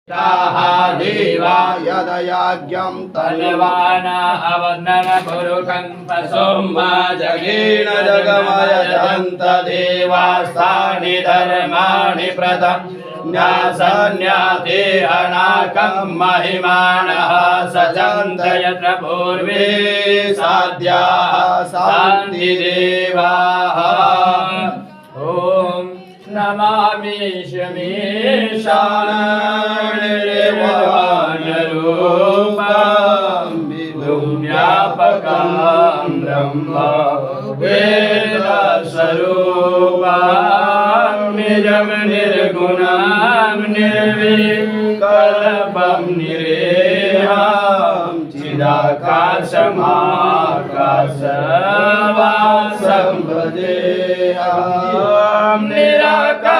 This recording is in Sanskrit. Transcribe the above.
देवा यदयाज्ञं तन्वाना अवदन पुरुकंपसोमा जगेन जगमय जन्त देवास्तानि धर्माणि प्रथम न्यासन्याते अनाकं महिमानः सजन्त यत्र पूर्वे साध्याः शान्ति देवाः। ओम नमामि शमीशानरूपं विभुव्यापकं ब्रह्म वेदस्वरूपं निजं निर्गुणं निर्विकल्पं निरेहं चिदाकाशमाकाशवासं भजेऽहं निराकार